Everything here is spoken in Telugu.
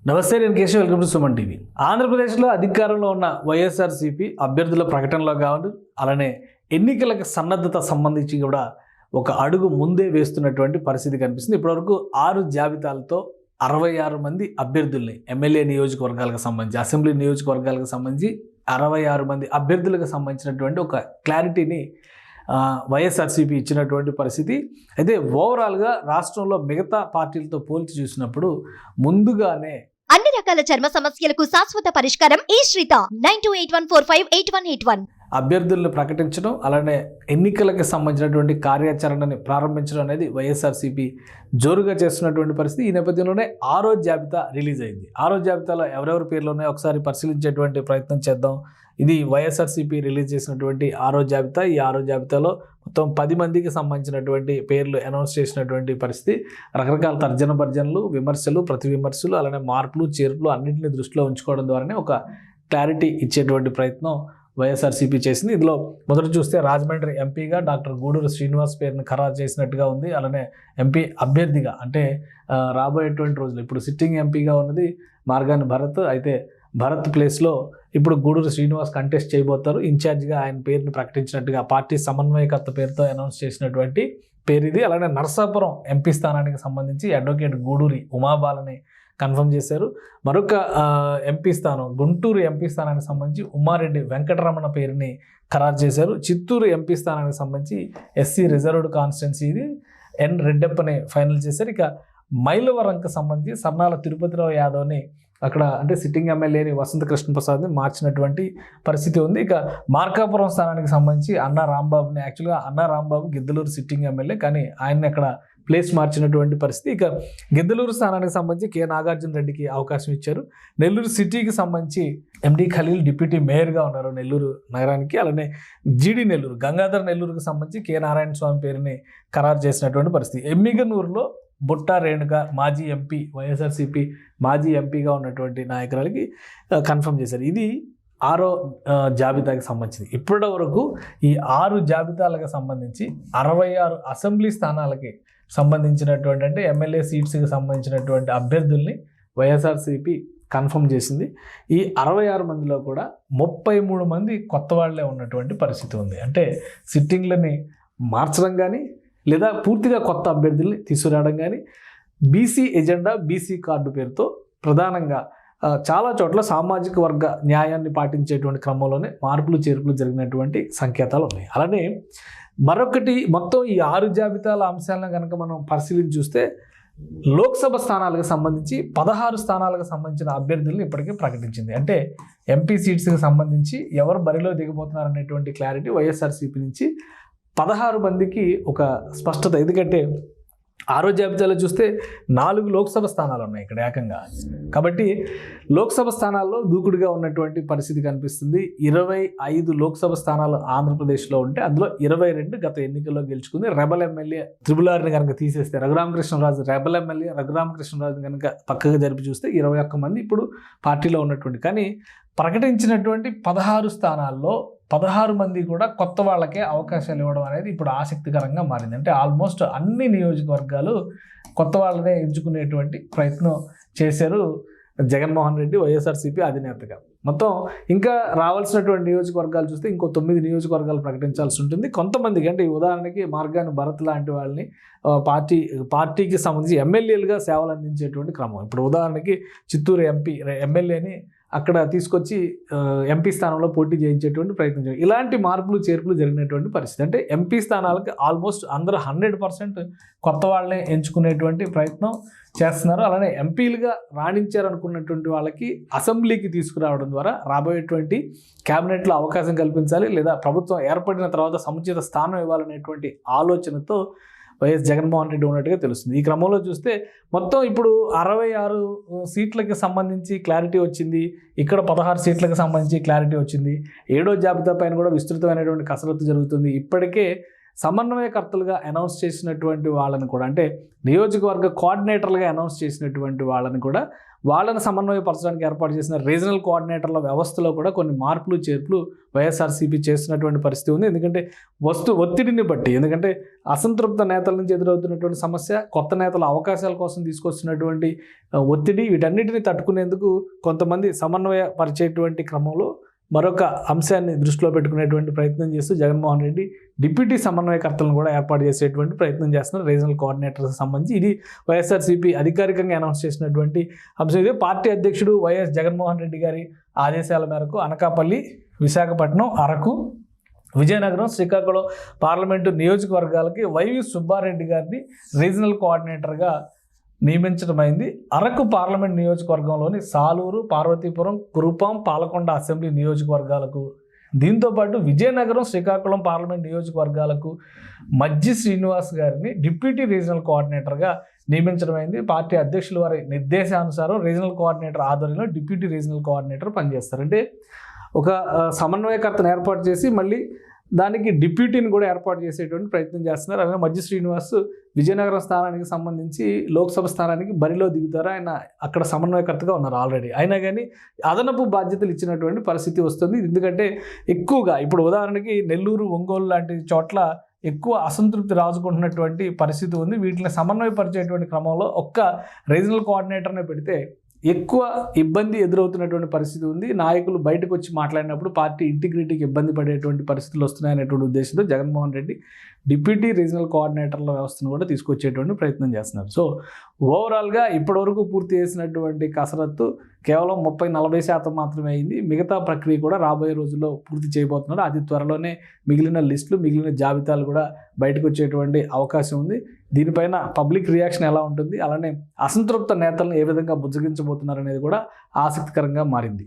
నమస్తే, నేను Keshav. Welcome to Suman TV. ఆంధ్రప్రదేశ్లో అధికారంలో ఉన్న వైఎస్ఆర్సీపీ అభ్యర్థుల ప్రకటనలో కావాలి, అలానే ఎన్నికలకు సన్నద్ధత సంబంధించి కూడా ఒక అడుగు ముందే వేస్తున్నటువంటి పరిస్థితి కనిపిస్తుంది. ఇప్పటివరకు 6 జాబితాలతో 66 మంది అభ్యర్థుల్ని ఎమ్మెల్యే నియోజకవర్గాలకు సంబంధించి, అసెంబ్లీ నియోజకవర్గాలకు సంబంధించి 66 మంది అభ్యర్థులకు సంబంధించినటువంటి ఒక క్లారిటీని వైఎస్ఆర్సీపీ ఇచ్చినటువంటి పరిస్థితి. అయితే ఓవరాల్గా రాష్ట్రంలో మిగతా పార్టీలతో పోల్చి చూసినప్పుడు ముందుగానే అన్ని రకాల చర్మ సమస్యలకు శాశ్వత పరిష్కారం ఈ శ్రీత 9281458181 అభ్యర్థులను ప్రకటించడం, అలానే ఎన్నికలకు సంబంధించినటువంటి కార్యాచరణని ప్రారంభించడం అనేది వైఎస్ఆర్సీపీ జోరుగా చేస్తున్నటువంటి పరిస్థితి. ఈ నేపథ్యంలోనే 6వ జాబితా రిలీజ్ అయింది. 6వ జాబితాలో ఎవరెవరి పేర్లు ఉన్నాయో ఒకసారి పరిశీలించేటువంటి ప్రయత్నం చేద్దాం. ఇది వైఎస్ఆర్సీపీ రిలీజ్ చేసినటువంటి 6వ జాబితా. ఈ 6వ జాబితాలో మొత్తం 10 మందికి సంబంధించినటువంటి పేర్లు అనౌన్స్ చేసినటువంటి పరిస్థితి. రకరకాల తర్జన భర్జనలు, విమర్శలు, ప్రతి విమర్శలు, అలానే మార్పులు, చేర్పులు అన్నింటినీ దృష్టిలో ఉంచుకోవడం ద్వారానే ఒక క్లారిటీ ఇచ్చేటువంటి ప్రయత్నం వైఎస్ఆర్సీపీ చేసింది. ఇందులో మొదట చూస్తే రాజమండ్రి ఎంపీగా డాక్టర్ గూడూరు శ్రీనివాస్ పేరుని ఖరారు చేసినట్టుగా ఉంది. అలానే ఎంపీ అభ్యర్థిగా అంటే రాబోయేటువంటి రోజులు ఇప్పుడు సిట్టింగ్ ఎంపీగా ఉన్నది మార్గాని భరత్. అయితే భరత్ ప్లేస్లో ఇప్పుడు గూడూరు శ్రీనివాస్ కంటెస్ట్ చేయబోతారు. ఇన్ఛార్జిగా ఆయన పేరుని ప్రకటించినట్టుగా పార్టీ సమన్వయకర్త పేరుతో అనౌన్స్ చేసినటువంటి పేరు ఇది. అలానే నర్సాపురం ఎంపీ స్థానానికి సంబంధించి అడ్వకేట్ గూడూరి ఉమాబాలని కన్ఫర్మ్ చేశారు. మరొక ఎంపీ స్థానం గుంటూరు ఎంపీ స్థానానికి సంబంధించి ఉమ్మారెడ్డి వెంకటరమణ పేరుని ఖరారు చేశారు. చిత్తూరు ఎంపీ స్థానానికి సంబంధించి ఎస్సీ రిజర్వ్డ్ కాన్స్టిట్యున్సీ ఇది ఎన్ రెడ్డప్పని ఫైనల్ చేశారు. ఇక మైలవరంకి సంబంధించి సర్నాల తిరుపతిరావు యాదవ్ని అక్కడ అంటే సిట్టింగ్ ఎమ్మెల్యేని వసంత కృష్ణప్రసాద్ని మార్చినటువంటి పరిస్థితి ఉంది. ఇక మార్కాపురం స్థానానికి సంబంధించి అన్నా రాంబాబుని, యాక్చువల్గా అన్నా రాంబాబు గిద్దలూరు సిట్టింగ్ ఎమ్మెల్యే, కానీ ఆయన్ని అక్కడ ప్లేస్ మార్చినటువంటి పరిస్థితి. ఇక గిద్దలూరు స్థానానికి సంబంధించి కె నాగార్జున రెడ్డికి అవకాశం ఇచ్చారు. నెల్లూరు సిటీకి సంబంధించి ఎండి ఖలీల్ డిప్యూటీ మేయర్గా ఉన్నారు నెల్లూరు నగరానికి. అలానే జీడి నెల్లూరు గంగాధర్ నెల్లూరుకి సంబంధించి కె నారాయణ స్వామి పేరుని ఖరారు చేసినటువంటి పరిస్థితి. ఎమ్మిగనూరులో బుట్టా రేణుక మాజీ ఎంపీ, వైఎస్ఆర్సీపీ మాజీ ఎంపీగా ఉన్నటువంటి నాయకురాలకి కన్ఫర్మ్ చేశారు. ఇది 6వ జాబితాకి సంబంధించింది. ఇప్పటి వరకు ఈ 6 జాబితాలకు సంబంధించి 66 అసెంబ్లీ స్థానాలకి సంబంధించినటువంటి అంటే ఎమ్మెల్యే సీట్స్కి సంబంధించినటువంటి అభ్యర్థుల్ని వైఎస్ఆర్సీపీ కన్ఫర్మ్ చేసింది. ఈ 66 మందిలో కూడా 33 మంది కొత్త వాళ్ళే ఉన్నటువంటి పరిస్థితి ఉంది. అంటే సిట్టింగ్లని మార్చడం కానీ లేదా పూర్తిగా కొత్త అభ్యర్థుల్ని తీసుకురావడం కానీ, బీసీ ఎజెండా, బీసీ కార్డు పేరుతో ప్రధానంగా చాలా చోట్ల సామాజిక వర్గ న్యాయాన్ని పాటించేటువంటి క్రమంలోనే మార్పులు చేర్పులు జరిగినటువంటి సంకేతాలు ఉన్నాయి. అలానే మరొకటి, మొత్తం ఈ 6 జాబితాల అంశాలను కనుక మనం పరిశీలించి చూస్తే లోక్సభ స్థానాలకు సంబంధించి 16 స్థానాలకు సంబంధించిన అభ్యర్థులను ఇప్పటికే ప్రకటించింది. అంటే ఎంపీ సీట్స్కి సంబంధించి ఎవరు బరిలో దిగబోతున్నారు అనేటువంటి క్లారిటీ వైఎస్ఆర్సీపీ నుంచి 16 మందికి ఒక స్పష్టత. ఎందుకంటే 6వ జాబితాలో చూస్తే 4 లోక్సభ స్థానాలు ఉన్నాయి ఇక్కడ ఏకంగా. కాబట్టి లోక్సభ స్థానాల్లో దూకుడుగా ఉన్నటువంటి పరిస్థితి కనిపిస్తుంది. 25 లోక్సభ స్థానాలు ఆంధ్రప్రదేశ్లో ఉంటే అందులో 22 గత ఎన్నికల్లో గెలుచుకుంది. రెబల్ ఎమ్మెల్యే త్రిబులార్ని కనుక తీసేస్తే రఘురామకృష్ణరాజు, రెబల్ ఎమ్మెల్యే రఘురామకృష్ణరాజుని కనుక పక్కగా జరిపి చూస్తే 21 మంది ఇప్పుడు పార్టీలో ఉన్నటువంటి. కానీ ప్రకటించినటువంటి 16 స్థానాల్లో 16 మంది కూడా కొత్త వాళ్ళకే అవకాశాలు ఇవ్వడం అనేది ఇప్పుడు ఆసక్తికరంగా మారింది. అంటే ఆల్మోస్ట్ అన్ని నియోజకవర్గాలు కొత్త వాళ్ళనే ఎంచుకునేటువంటి ప్రయత్నం చేశారు జగన్మోహన్ రెడ్డి వైఎస్ఆర్సీపీ అధినేతగా. మొత్తం ఇంకా రావాల్సినటువంటి నియోజకవర్గాలు చూస్తే ఇంకో 9 నియోజకవర్గాలు ప్రకటించాల్సి ఉంటుంది. కొంతమందికి అంటే ఉదాహరణకి మార్గాని భరత్ లాంటి వాళ్ళని పార్టీకి సంబంధించి ఎమ్మెల్యేలుగా సేవలు అందించేటువంటి క్రమం. ఇప్పుడు ఉదాహరణకి చిత్తూరు ఎమ్మెల్యేని అక్కడ తీసుకొచ్చి ఎంపీ స్థానంలో పోటీ చేయించేటువంటి ప్రయత్నం చేయాలి. ఇలాంటి మార్పులు చేర్పులు జరిగినటువంటి పరిస్థితి. అంటే ఎంపీ స్థానాలకి ఆల్మోస్ట్ అందరూ 100% కొత్త వాళ్ళని ఎంచుకునేటువంటి ప్రయత్నం చేస్తున్నారు. అలానే ఎంపీలుగా రాణించారనుకున్నటువంటి వాళ్ళకి అసెంబ్లీకి తీసుకురావడం ద్వారా రాబోయేటువంటి క్యాబినెట్లో అవకాశం కల్పించాలి, లేదా ప్రభుత్వం ఏర్పడిన తర్వాత సముచిత స్థానం ఇవ్వాలనేటువంటి ఆలోచనతో వైఎస్ జగన్మోహన్ రెడ్డి ఉన్నట్టుగా తెలుస్తుంది. ఈ క్రమంలో చూస్తే మొత్తం ఇప్పుడు 66 సీట్లకి సంబంధించి క్లారిటీ వచ్చింది. ఇక్కడ 16 సీట్లకు సంబంధించి క్లారిటీ వచ్చింది. 7వ జాబితా పైన కూడా విస్తృతమైనటువంటి కసరత్తు జరుగుతుంది. ఇప్పటికే సమన్వయకర్తలుగా అనౌన్స్ చేసినటువంటి వాళ్ళని కూడా, అంటే నియోజకవర్గ కోఆర్డినేటర్లుగా అనౌన్స్ చేసినటువంటి వాళ్ళని కూడా వాళ్ళని సమన్వయపరచడానికి ఏర్పాటు చేసిన రీజనల్ కోఆర్డినేటర్ల వ్యవస్థలో కూడా కొన్ని మార్పులు చేర్పులు వైఎస్ఆర్సీపీ చేస్తున్నటువంటి పరిస్థితి ఉంది. ఎందుకంటే ఒత్తిడిని బట్టి, ఎందుకంటే అసంతృప్త నేతల నుంచి ఎదురవుతున్నటువంటి సమస్య, కొత్త నేతల అవకాశాల కోసం తీసుకొస్తున్నటువంటి ఒత్తిడి, వీటన్నిటిని తట్టుకునేందుకు కొంతమంది సమన్వయపరిచేటువంటి క్రమంలో మరొక అంశాన్ని దృష్టిలో పెట్టుకునేటువంటి ప్రయత్నం చేస్తూ జగన్మోహన్ రెడ్డి డిప్యూటీ సమన్వయకర్తలను కూడా ఏర్పాటు చేసేటువంటి ప్రయత్నం చేస్తున్నారు రీజనల్ కోఆర్డినేటర్కి సంబంధించి. ఇది వైఎస్ఆర్సీపీ అధికారికంగా అనౌన్స్ చేసినటువంటి అంశం. ఇదే పార్టీ అధ్యక్షుడు వైఎస్ జగన్మోహన్ రెడ్డి గారి ఆదేశాల మేరకు అనకాపల్లి, విశాఖపట్నం, అరకు, విజయనగరం, శ్రీకాకుళం పార్లమెంటు నియోజకవర్గాలకి వైవి సుబ్బారెడ్డి గారిని రీజనల్ కోఆర్డినేటర్గా నియమించడమైంది. అరకు పార్లమెంట్ నియోజకవర్గంలోని సాలూరు, పార్వతీపురం, కురుపాం, పాలకొండ అసెంబ్లీ నియోజకవర్గాలకు, దీంతోపాటు విజయనగరం, శ్రీకాకుళం పార్లమెంట్ నియోజకవర్గాలకు మజ్జి శ్రీనివాస్ గారిని డిప్యూటీ రీజనల్ కోఆర్డినేటర్గా నియమించడమైంది. పార్టీ అధ్యక్షుల వారి నిర్దేశానుసారం రీజనల్ కోఆర్డినేటర్ ఆధ్వర్యంలో డిప్యూటీ రీజనల్ కోఆర్డినేటర్ పనిచేస్తారు. అంటే ఒక సమన్వయకర్తను ఏర్పాటు చేసి మళ్ళీ దానికి డిప్యూటీని కూడా ఏర్పాటు చేసేటువంటి ప్రయత్నం చేస్తున్నారు. అలాగే మజ్జి శ్రీనివాస్ విజయనగరం స్థానానికి సంబంధించి లోక్సభ స్థానానికి బరిలో దిగుతారు. ఆయన అక్కడ సమన్వయకర్తగా ఉన్నారు ఆల్రెడీ. అయినా కానీ అదనపు బాధ్యతలు ఇచ్చినటువంటి పరిస్థితి వస్తుంది. ఎందుకంటే ఎక్కువగా ఇప్పుడు ఉదాహరణకి నెల్లూరు, ఒంగోలు లాంటి చోట్ల ఎక్కువ అసంతృప్తి రాజుకుంటున్నటువంటి పరిస్థితి ఉంది. వీటిని సమన్వయపరిచేటువంటి క్రమంలో ఒక్క రీజనల్ కోఆర్డినేటర్నే పెడితే ఎక్కువ ఇబ్బంది ఎదురవుతున్నటువంటి పరిస్థితి ఉంది. నాయకులు బయటకు వచ్చి మాట్లాడినప్పుడు పార్టీ ఇంటిగ్రిటీకి ఇబ్బంది పడేటువంటి పరిస్థితులు వస్తున్నాయనేటువంటి ఉద్దేశంతో జగన్మోహన్ రెడ్డి డిప్యూటీ రీజనల్ కోఆర్డినేటర్ల వ్యవస్థను కూడా తీసుకొచ్చేటువంటి ప్రయత్నం చేస్తున్నారు. సో ఓవరాల్గా ఇప్పటివరకు పూర్తి చేసినటువంటి కసరత్తు కేవలం 30-40% మాత్రమే అయింది. మిగతా ప్రక్రియ కూడా రాబోయే రోజుల్లో పూర్తి చేయబోతున్నారు. అతి త్వరలోనే మిగిలిన లిస్టులు, మిగిలిన జాబితాలు కూడా బయటకు వచ్చేటువంటి అవకాశం ఉంది. దీనిపైన పబ్లిక్ రియాక్షన్ ఎలా ఉంటుంది, అలానే అసంతృప్త నేతలను ఏ విధంగా బుజ్జగించబోతున్నారు అనేది కూడా ఆసక్తికరంగా మారింది.